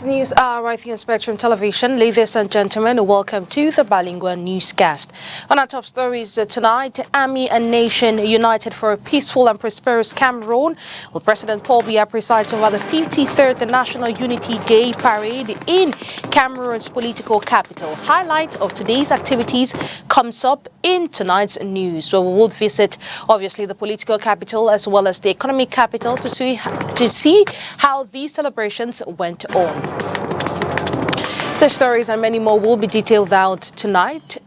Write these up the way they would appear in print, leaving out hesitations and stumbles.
Tonight's news are right here on Spectrum Television. Ladies and gentlemen, welcome to the Bilingual Newscast. On our top stories tonight, Army and Nation united for a peaceful and prosperous Cameroon. Will President Paul Biya preside over the 53rd National Unity Day Parade in Cameroon's political capital. Highlight of today's activities comes up in tonight's news, where we will visit, obviously, the political capital as well as the economic capital to see how these celebrations went on. The stories and many more will be detailed out tonight.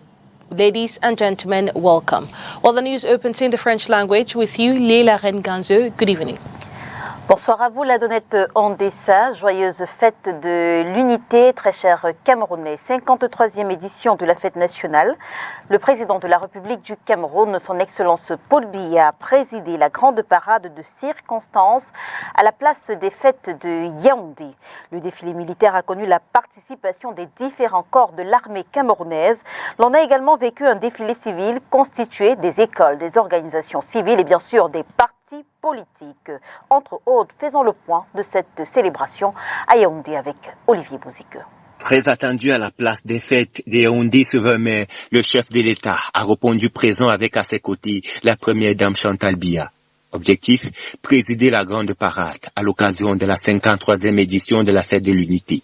Ladies and gentlemen, welcome. Well, the news opens in the French language with you, Léla Renganzeux. Good evening. Bonsoir à vous, la Donnette Ondessa. Joyeuse fête de l'unité, très chers Camerounais. 53e édition de la fête nationale. Le président de la République du Cameroun, son Excellence Paul Biya, a présidé la grande parade de circonstances à la place des fêtes de Yaoundé. Le défilé militaire a connu la participation des différents corps de l'armée camerounaise. L'on a également vécu un défilé civil constitué des écoles, des organisations civiles et bien sûr des partis politique. Entre autres, faisons le point de cette célébration à Yaoundé avec Olivier Bouzique. Très attendu à la place des fêtes de Yaoundé ce 20 mai, le chef de l'État a répondu présent avec à ses côtés la première dame Chantal Biya. Objectif, présider la grande parade à l'occasion de la 53e édition de la fête de l'unité.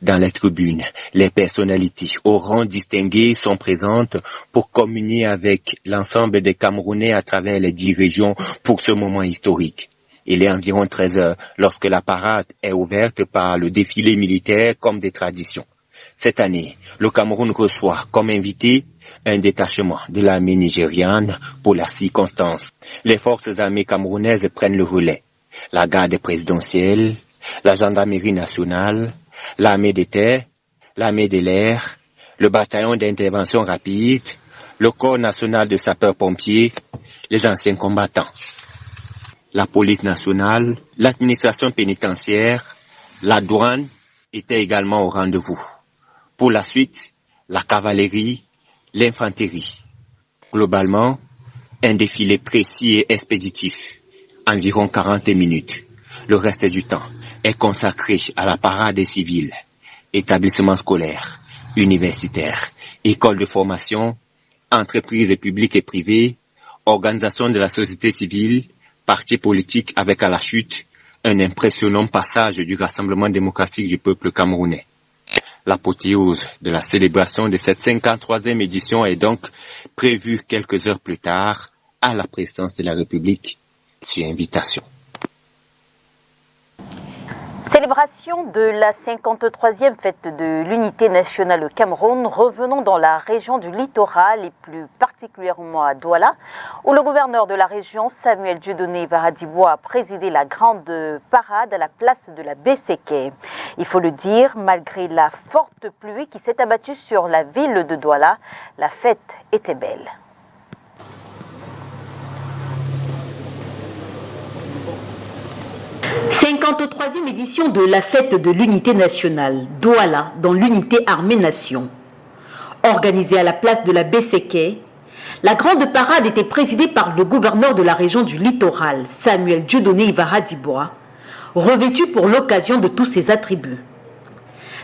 Dans les tribunes, les personnalités au rang distingué sont présentes pour communier avec l'ensemble des Camerounais à travers les 10 régions pour ce moment historique. Il est environ 13 heures lorsque la parade est ouverte par le défilé militaire comme des traditions. Cette année, le Cameroun reçoit comme invité un détachement de l'armée nigériane pour la circonstance. Les forces armées camerounaises prennent le relais. La garde présidentielle, la gendarmerie nationale, l'armée des terres, l'armée de l'air, le bataillon d'intervention rapide, le corps national de sapeurs-pompiers, les anciens combattants, la police nationale, l'administration pénitentiaire, la douane étaient également au rendez-vous. Pour la suite, la cavalerie, l'infanterie. Globalement, un défilé précis et expéditif, environ 40 minutes. Le reste du temps est consacré à la parade des civils, établissements scolaires, universitaires, écoles de formation, entreprises publiques et privées, organisations de la société civile, partis politiques avec à la chute un impressionnant passage du Rassemblement démocratique du peuple camerounais. L'apothéose de la célébration de cette 53e édition est donc prévue quelques heures plus tard à la présidence de la République sur invitation. Célébration de la 53e fête de l'unité nationale au Cameroun. Revenons dans la région du littoral et plus particulièrement à Douala, où le gouverneur de la région, Samuel Dieudonné Varadibois, a présidé la grande parade à la place de la BCK. Il faut le dire, malgré la forte pluie qui s'est abattue sur la ville de Douala, la fête était belle. « 53e édition de la fête de l'unité nationale, Douala, dans l'unité armée-nation. Organisée à la place de la BCK, la grande parade était présidée par le gouverneur de la région du littoral, Samuel Dieudonné Varadibois, revêtu pour l'occasion de tous ses attributs.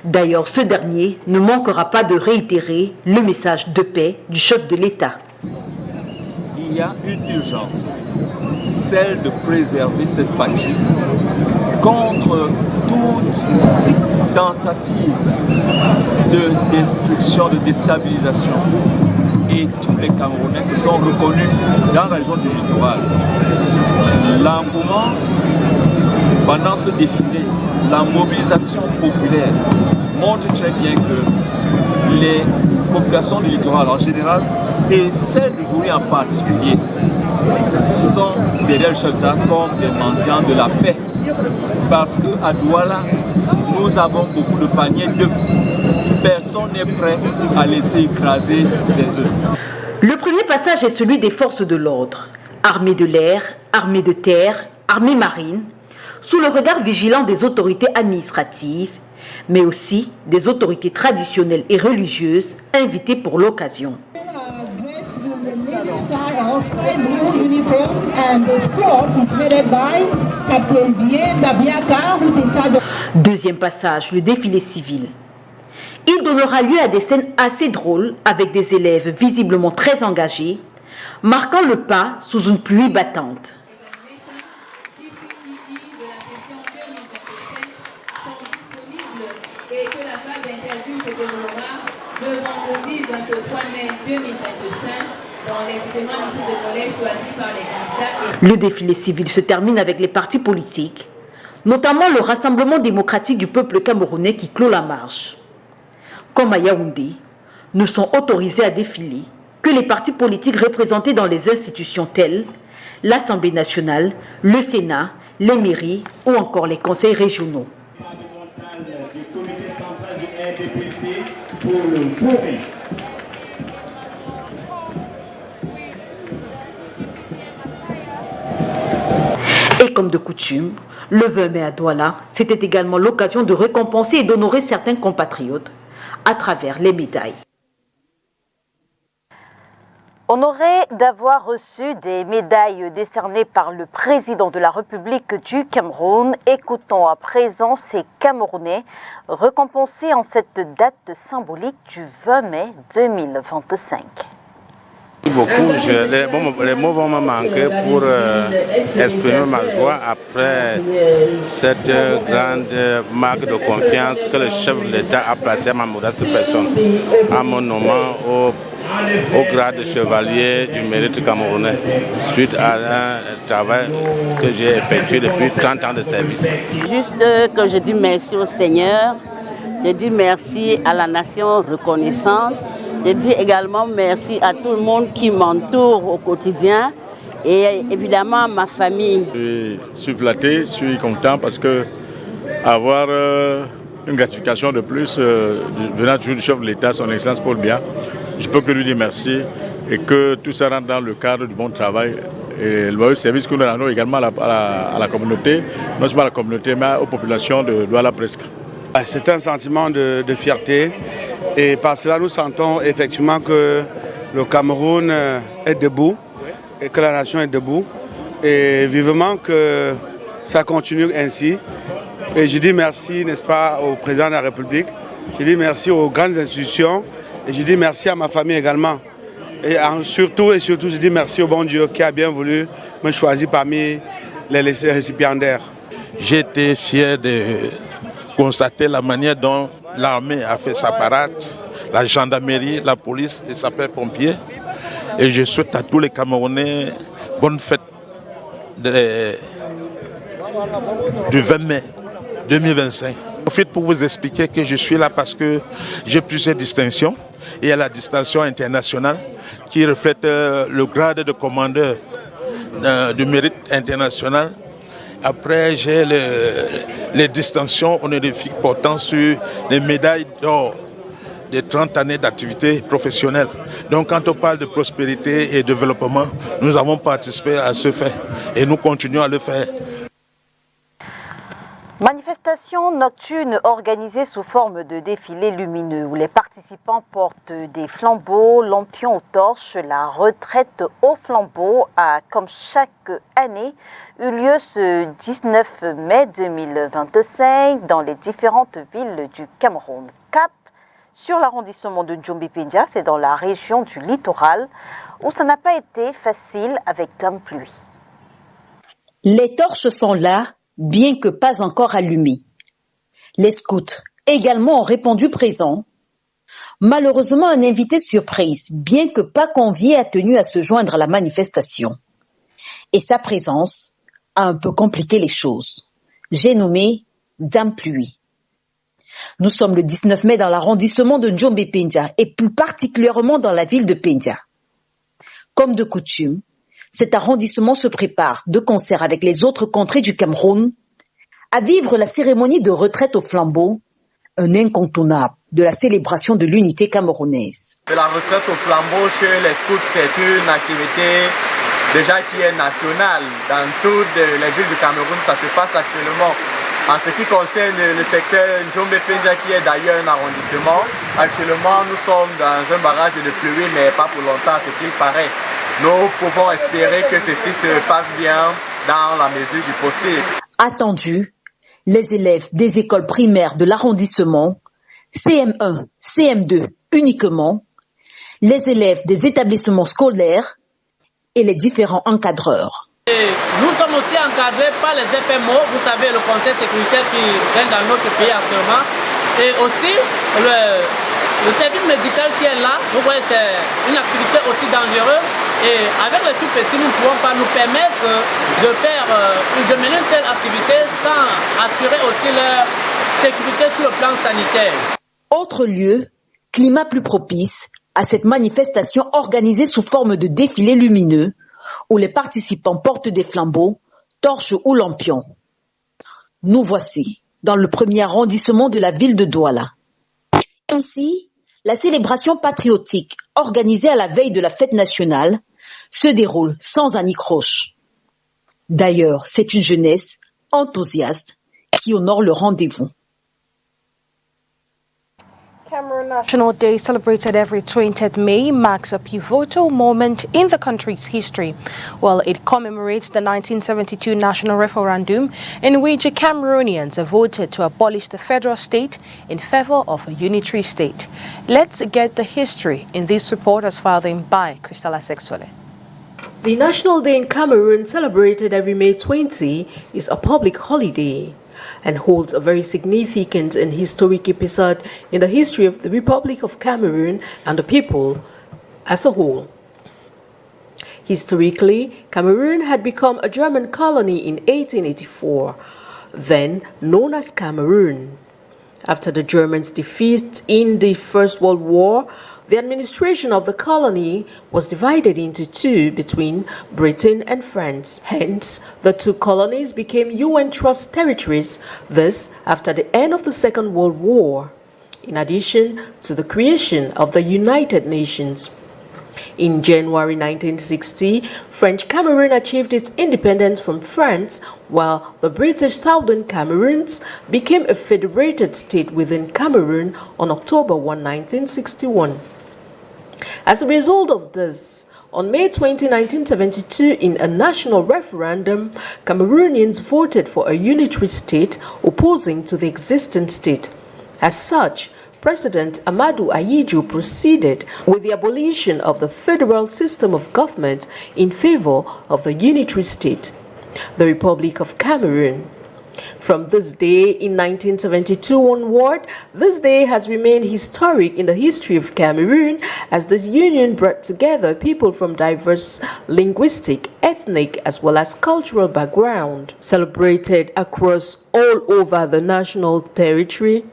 D'ailleurs, ce dernier ne manquera pas de réitérer le message de paix du chef de l'État. Il y a une urgence, celle de préserver cette patrie contre toute tentative de destruction, de déstabilisation. Et tous les Camerounais se sont reconnus dans la région du littoral. L'engouement pendant ce défilé, la mobilisation populaire montre très bien que les populations du littoral en général et celles du Vouri en particulier sont derrière le chef d'État comme des mendiants de la paix. Parce qu'à Douala, nous avons beaucoup de paniers d'œufs. Personne n'est prêt à laisser écraser ses œufs. Le premier passage est celui des forces de l'ordre. Armée de l'air, armée de terre, armée marine, sous le regard vigilant des autorités administratives, mais aussi des autorités traditionnelles et religieuses invitées pour l'occasion. traditional sky blue uniform, and the squad is headed by Captain Bien Dabiaka, who is in charge of... Deuxième passage, le défilé civil. Il donnera lieu à des scènes assez drôles avec des élèves visiblement très engagés, marquant le pas sous une pluie battante. Et que la phase d'interview se déroulera le vendredi 23 mai 2025 dans les différents lycées de collège choisis par les candidats. Le défilé civil se termine avec les partis politiques, notamment le Rassemblement démocratique du peuple camerounais qui clôt la marche. Comme à Yaoundé, ne sont autorisés à défiler que les partis politiques représentés dans les institutions telles l'Assemblée nationale, le Sénat, les mairies ou encore les conseils régionaux. Pour le Corée. Et comme de coutume, le 20 mai à Douala, c'était également l'occasion de récompenser et d'honorer certains compatriotes à travers les médailles. Honoré d'avoir reçu des médailles décernées par le président de la République du Cameroun, écoutons à présent ces Camerounais récompensés en cette date symbolique du 20 mai 2025. Beaucoup, les mots vont me manquer pour exprimer ma joie après cette grande marque de confiance que le chef de l'État a placée à ma modeste personne, en mon nommant au grade de chevalier du mérite camerounais, suite à un travail que j'ai effectué depuis 30 ans de service. Juste que je dis merci au Seigneur, je dis merci à la nation reconnaissante, je dis également merci à tout le monde qui m'entoure au quotidien et évidemment à ma famille. Je suis flatté, je suis content parce que avoir une gratification de plus venant toujours du chef de l'État, son Excellence Paul Biya, je peux que lui dire merci et que tout ça rentre dans le cadre du bon travail et le service que nous rendons également à la communauté, non seulement à la communauté mais aux populations de Douala presque. C'est un sentiment de fierté et par cela nous sentons effectivement que le Cameroun est debout et que la nation est debout et vivement que ça continue ainsi. Et je dis merci, n'est-ce pas, au président de la République, je dis merci aux grandes institutions. Et je dis merci à ma famille également. Et surtout, je dis merci au bon Dieu qui a bien voulu me choisir parmi les récipiendaires. J'ai été fier de constater la manière dont l'armée a fait sa parade, la gendarmerie, la police et sapeurs pompiers. Et je souhaite à tous les Camerounais bonne fête du 20 mai 2025. Je profite pour vous expliquer que je suis là parce que j'ai plusieurs distinctions. Et à la distinction internationale qui reflète le grade de commandeur du mérite international. Après, j'ai les distinctions honorifiques portant sur les médailles d'or des 30 années d'activité professionnelle. Donc quand on parle de prospérité et développement, nous avons participé à ce fait et nous continuons à le faire. Manifestation nocturne organisée sous forme de défilé lumineux où les participants portent des flambeaux, lampions aux torches. La retraite aux flambeaux a, comme chaque année, eu lieu ce 19 mai 2025 dans les différentes villes du Cameroun. Cap sur l'arrondissement de Djombe-Pendia, c'est dans la région du littoral où ça n'a pas été facile avec tant de pluie. Les torches sont là, bien que pas encore allumés. Les scouts également ont répondu présent. Malheureusement, un invité surprise, bien que pas convié, a tenu à se joindre à la manifestation. Et sa présence a un peu compliqué les choses. J'ai nommé Dame Pluie. Nous sommes le 19 mai dans l'arrondissement de Djombe-Pendia et plus particulièrement dans la ville de Pendia. Comme de coutume, cet arrondissement se prépare de concert avec les autres contrées du Cameroun à vivre la cérémonie de retraite au flambeau, un incontournable de la célébration de l'unité camerounaise. La retraite au flambeau chez les scouts, c'est une activité déjà qui est nationale. Dans toutes les villes du Cameroun, ça se passe actuellement. En ce qui concerne le secteur Djombe-Pendia, qui est d'ailleurs un arrondissement, actuellement nous sommes dans un barrage de pluie, mais pas pour longtemps, ce qu'il paraît. nous pouvons espérer que ceci se passe bien dans la mesure du possible. Attendu, les élèves des écoles primaires de l'arrondissement, CM1, CM2 uniquement, les élèves des établissements scolaires et les différents encadreurs. Nous sommes aussi encadrés par les FMO, vous savez le contexte sécuritaire qui règne dans notre pays actuellement, et aussi le service médical qui est là. Vous voyez, c'est une activité aussi dangereuse, et avec les tout petits, nous ne pouvons pas nous permettre de mener une telle activité sans assurer aussi leur sécurité sur le plan sanitaire. Autre lieu, climat plus propice à cette manifestation organisée sous forme de défilé lumineux où les participants portent des flambeaux, torches ou lampions. Nous voici dans le premier arrondissement de la ville de Douala. Ainsi, la célébration patriotique organisée à la veille de la fête nationale se déroule sans anicroche. D'ailleurs, c'est une jeunesse enthousiaste qui honore le rendez-vous. Cameroon National Day, celebrated every 20th May, marks a pivotal moment in the country's history. Well, it commemorates the 1972 national referendum in which Cameroonians voted to abolish the federal state in favor of a unitary state. Let's get the history in this report as filed in by Cristela Sexuale. The National Day in Cameroon, celebrated every May 20, is a public holiday and holds a very significant and historic episode in the history of the Republic of Cameroon and the people as a whole. Historically, Cameroon had become a German colony in 1884, then known as Cameroon. After the Germans' defeat in the First World War, the administration of the colony was divided into two between Britain and France. Hence, the two colonies became UN Trust territories, this after the end of the Second World War, in addition to the creation of the United Nations. In January 1960, French Cameroon achieved its independence from France, while the British Southern Cameroons became a federated state within Cameroon on October 1, 1961. As a result of this, on May 20, 1972, in a national referendum, Cameroonians voted for a unitary state opposing to the existing state. As such, President Amadou Ahidjo proceeded with the abolition of the federal system of government in favor of the unitary state, the Republic of Cameroon. From this day in 1972 onward, this day has remained historic in the history of Cameroon, as this union brought together people from diverse linguistic, ethnic, as well as cultural background. Celebrated across all over the national territory,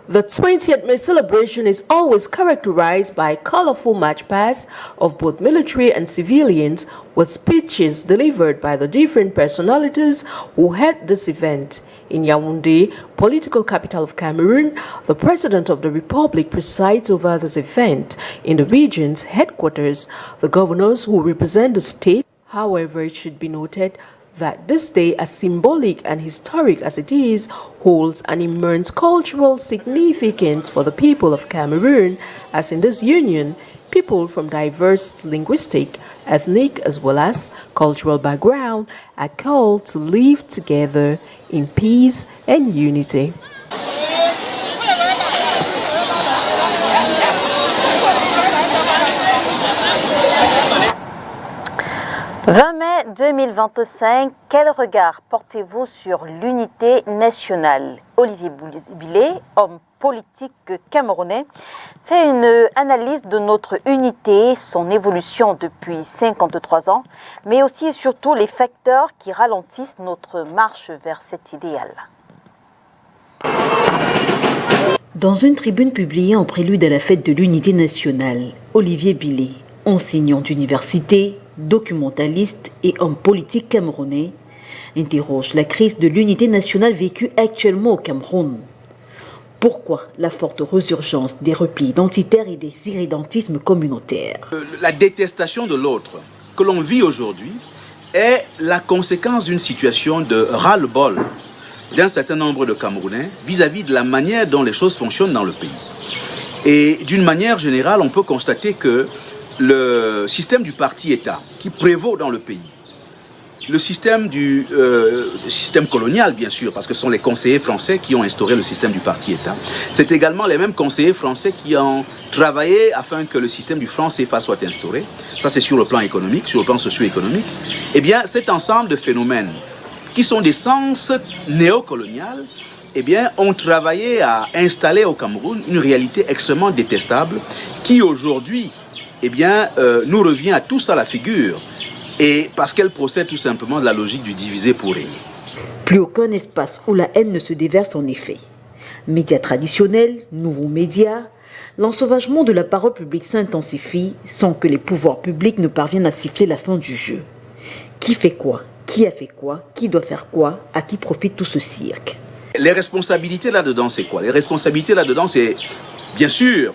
the 20th May celebration is always characterized by colorful march pasts of both military and civilians, with speeches delivered by the different personalities who had this event. In Yaoundé, political capital of Cameroon, the President of the Republic presides over this event. In the region's headquarters, the governors who represent the state. However, it should be noted that this day, as symbolic and historic as it is, holds an immense cultural significance for the people of Cameroon, as in this union, people from diverse linguistic, ethnic, as well as cultural background are called to live together in peace and unity. 20 mai 2025, quel regard portez-vous sur l'unité nationale? Olivier Billet, homme politique camerounais, fait une analyse de notre unité, son évolution depuis 53 ans, mais aussi et surtout les facteurs qui ralentissent notre marche vers cet idéal. Dans une tribune publiée en prélude à la fête de l'unité nationale, Olivier Billet, enseignant d'université, documentaliste et homme politique camerounais, interroge la crise de l'unité nationale vécue actuellement au Cameroun. Pourquoi la forte résurgence des replis identitaires et des irrédentismes communautaires? La détestation de l'autre que l'on vit aujourd'hui est la conséquence d'une situation de ras-le-bol d'un certain nombre de Camerounais vis-à-vis de la manière dont les choses fonctionnent dans le pays. Et d'une manière générale, on peut constater que le système du parti-État qui prévaut dans le pays, le système système colonial, bien sûr, parce que ce sont les conseillers français qui ont instauré le système du parti-État. C'est également les mêmes conseillers français qui ont travaillé afin que le système du franc CFA soit instauré. Ça, c'est sur le plan économique, sur le plan socio-économique. Eh bien, cet ensemble de phénomènes qui sont d'essence néocoloniale, eh bien, ont travaillé à installer au Cameroun une réalité extrêmement détestable qui, aujourd'hui, eh bien, nous revient à tous à la figure. Et parce qu'elle procède tout simplement de la logique du diviser pour régner. Plus aucun espace où la haine ne se déverse en effet. Médias traditionnels, nouveaux médias, l'ensauvagement de la parole publique s'intensifie sans que les pouvoirs publics ne parviennent à siffler la fin du jeu. Qui fait quoi? Qui a fait quoi? Qui doit faire quoi? À qui profite tout ce cirque? Les responsabilités là-dedans, c'est quoi? Les responsabilités là-dedans, c'est bien sûr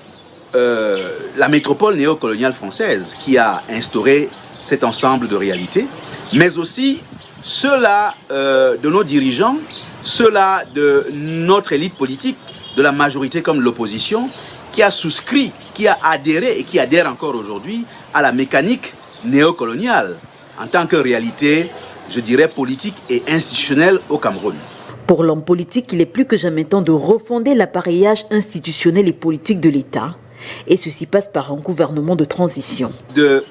la métropole néocoloniale française qui a instauré cet ensemble de réalités, mais aussi ceux-là de nos dirigeants, ceux-là de notre élite politique, de la majorité comme de l'opposition, qui a souscrit, qui a adhéré et qui adhère encore aujourd'hui à la mécanique néocoloniale en tant que réalité, je dirais, politique et institutionnelle au Cameroun. Pour l'homme politique, il est plus que jamais temps de refonder l'appareillage institutionnel et politique de l'État, et ceci passe par un gouvernement de transition. De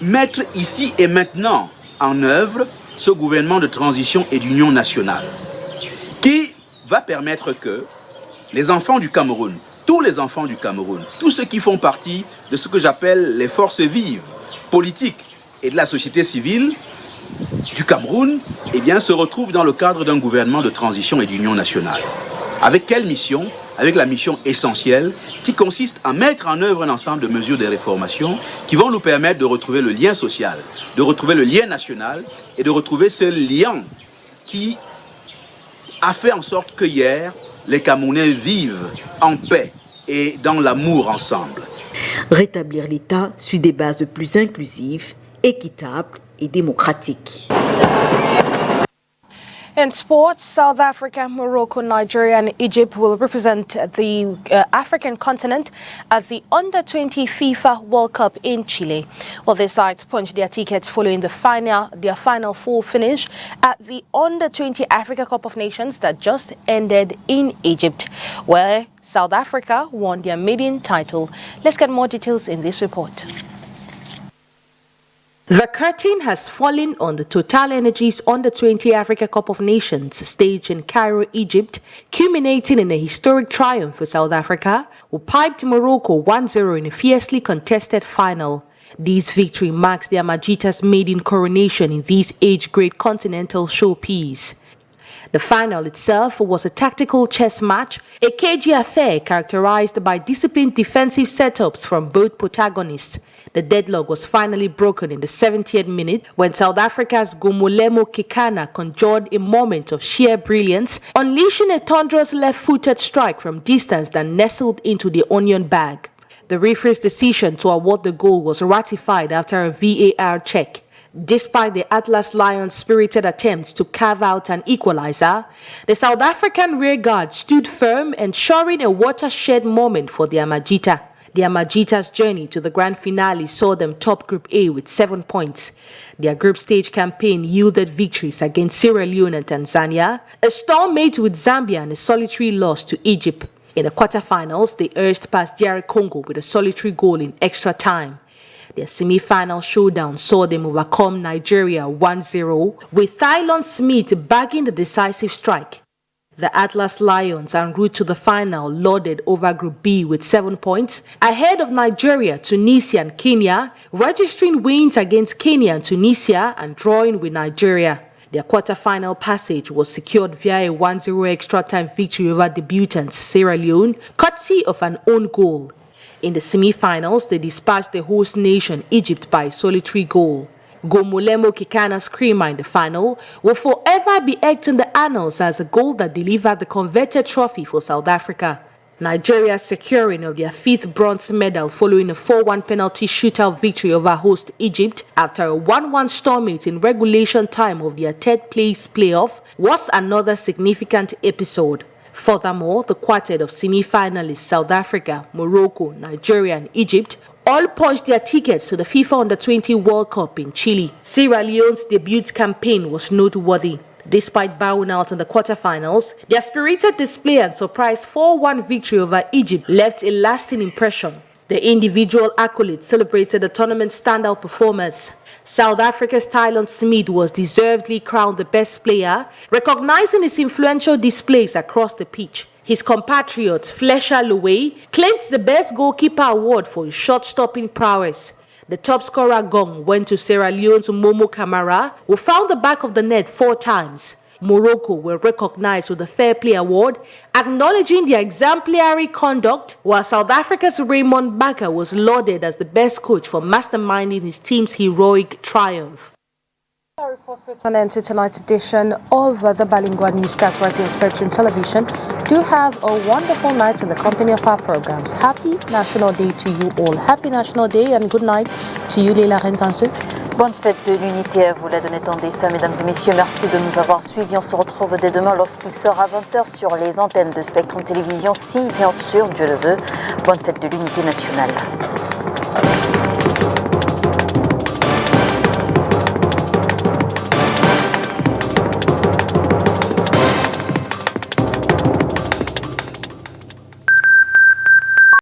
mettre ici et maintenant en œuvre ce gouvernement de transition et d'union nationale qui va permettre que les enfants du Cameroun, tous les enfants du Cameroun, tous ceux qui font partie de ce que j'appelle les forces vives, politiques et de la société civile du Cameroun, eh bien, se retrouvent dans le cadre d'un gouvernement de transition et d'union nationale. Avec quelle mission? Avec la mission essentielle qui consiste à mettre en œuvre un ensemble de mesures de réformation qui vont nous permettre de retrouver le lien social, de retrouver le lien national et de retrouver ce lien qui a fait en sorte que hier, les Camerounais vivent en paix et dans l'amour ensemble. Rétablir l'État sur des bases plus inclusives, équitables et démocratiques. In sports, South Africa, Morocco, Nigeria and Egypt will represent the African continent at the Under-20 FIFA World Cup in Chile. Well, the sides punched their tickets following their final four finish at the Under-20 Africa Cup of Nations that just ended in Egypt, where South Africa won their maiden title. Let's get more details in this report. The curtain has fallen on the Total Energies Under-20 Africa Cup of Nations staged in Cairo, Egypt, culminating in a historic triumph for South Africa, who piped Morocco 1-0 in a fiercely contested final. This victory marks the Amajita's maiden coronation in this age-grade continental showpiece. The final itself was a tactical chess match, a cagey affair characterized by disciplined defensive setups from both protagonists. The deadlock was finally broken in the 70th minute when South Africa's Gomolemo Kekana conjured a moment of sheer brilliance, unleashing a thunderous left-footed strike from distance that nestled into the onion bag. The referee's decision to award the goal was ratified after a VAR check. Despite the Atlas Lions' spirited attempts to carve out an equalizer, the South African rearguard stood firm, ensuring a watershed moment for the Amajita. The Amajita's journey to the grand finale saw them top Group A with 7 points. Their group stage campaign yielded victories against Sierra Leone and Tanzania, a stalemate with Zambia and a solitary loss to Egypt. In the quarterfinals, they urged past DR Congo with a solitary goal in extra time. Their semi-final showdown saw them overcome Nigeria 1-0, with Thylon Smith bagging the decisive strike. The Atlas Lions en route to the final lorded over Group B with 7 points, ahead of Nigeria, Tunisia and Kenya, registering wins against Kenya and Tunisia and drawing with Nigeria. Their quarter-final passage was secured via a 1-0 extra-time victory over debutants Sierra Leone, courtesy of an own goal. In the semi-finals, they dispatched the host nation Egypt by a solitary goal. Gomolemo Kekana's screamer in the final will forever be etched in the annals as a goal that delivered the coveted trophy for South Africa. Nigeria's securing of their 5th bronze medal following a 4-1 penalty shootout victory over host Egypt after a 1-1 stalemate in regulation time of their third-place playoff was another significant episode. Furthermore, the quartet of semi-finalists South Africa, Morocco, Nigeria and Egypt all punched their tickets to the FIFA Under-20 World Cup in Chile. Sierra Leone's debut campaign was noteworthy. Despite bowing out in the quarterfinals, their spirited display and surprise 4-1 victory over Egypt left a lasting impression. The individual accolades celebrated the tournament's standout performers. South Africa's Tylon Smith was deservedly crowned the best player, recognizing his influential displays across the pitch. His compatriot Flesha Lowe claimed the Best Goalkeeper award for his shot-stopping prowess. The top scorer gong went to Sierra Leone's Momo Camara, who found the back of the net 4 times. Morocco were recognized with the Fair Play Award, acknowledging their exemplary conduct, while South Africa's Raymond Bakker was lauded as the best coach for masterminding his team's heroic triumph. An end to tonight's edition of the Balingua Newscast right here on Spectrum Television. Do have a wonderful night in the company of our programs. Happy National Day to you all. Happy National Day and good night to you, Leila Renkansu. Bonne fête de l'unité à vous, la Donnette Ondessa. Mesdames et messieurs, merci de nous avoir suivis. On se retrouve dès demain lorsqu'il sera 20h sur les antennes de Spectrum Télévision, si bien sûr Dieu le veut. Bonne fête de l'unité nationale.